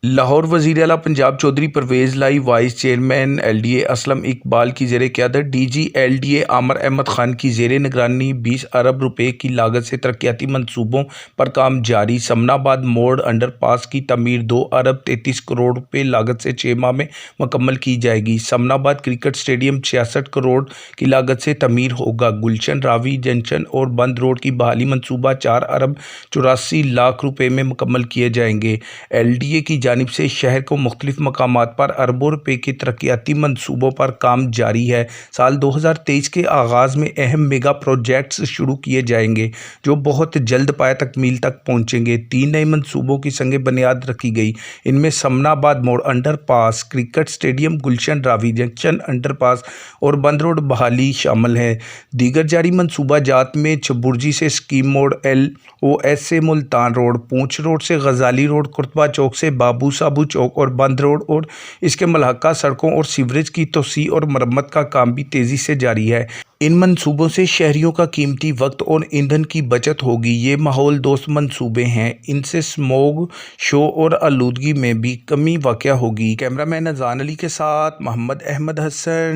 لاہور وزیر اعلیٰ پنجاب چودھری پرویز لائی vice chairman LDA Aslam Iqbal کی زیر قیادت DG LDA عامر احمد خان کی زیر نگرانی 20 ارب روپے کی لاگت سے ترقیاتی منصوبوں پر کام جاری۔ سمنا آباد موڑ انڈر پاس کی تعمیر 2 ارب 33 کروڑ روپے لاگت سے 6 ماہ میں مکمل کی جائے گی۔ سمنا آباد کرکٹ اسٹیڈیم 66 کروڑ کی لاگت سے تعمیر ہوگا۔ گلشن راوی جنکشن اور بند روڈ کی بحالی منصوبہ 4 ارب 84 لاکھ روپے میں مکمل کیے جائیں گے۔ LDA کی جانب سے شہر کو مختلف مقامات پر اربوں روپے کے ترقیاتی منصوبوں پر کام جاری ہے۔ سال 2023 کے آغاز میں اہم میگا پروجیکٹس شروع کیے جائیں گے جو بہت جلد پایہ تکمیل تک پہنچیں گے۔ 3 نئے منصوبوں کی سنگ بنیاد رکھی گئی۔ ان میں سمنا آباد موڑ انڈر پاس، کرکٹ اسٹیڈیم، گلشن راوی جنکشن انڈر پاس اور بند روڈ بحالی شامل ہے۔ دیگر جاری منصوبہ جات میں چھبرجی سے اسکیم موڑ، LOS سے ملتان روڈ، پونچھ روڈ سے غزالی روڈ، قرطبہ چوک سے بابو سابو چوک اور بند روڈ اور اس کے ملحقہ سڑکوں اور سیوریج کی توسیع اور مرمت کا کام بھی تیزی سے جاری ہے۔ ان منصوبوں سے شہریوں کا قیمتی وقت اور ایندھن کی بچت ہوگی۔ یہ ماحول دوست منصوبے ہیں۔ ان سے اسموگ، شور اور آلودگی میں بھی کمی واقع ہوگی۔ کیمرہ مین اذان علی کے ساتھ محمد احمد حسن۔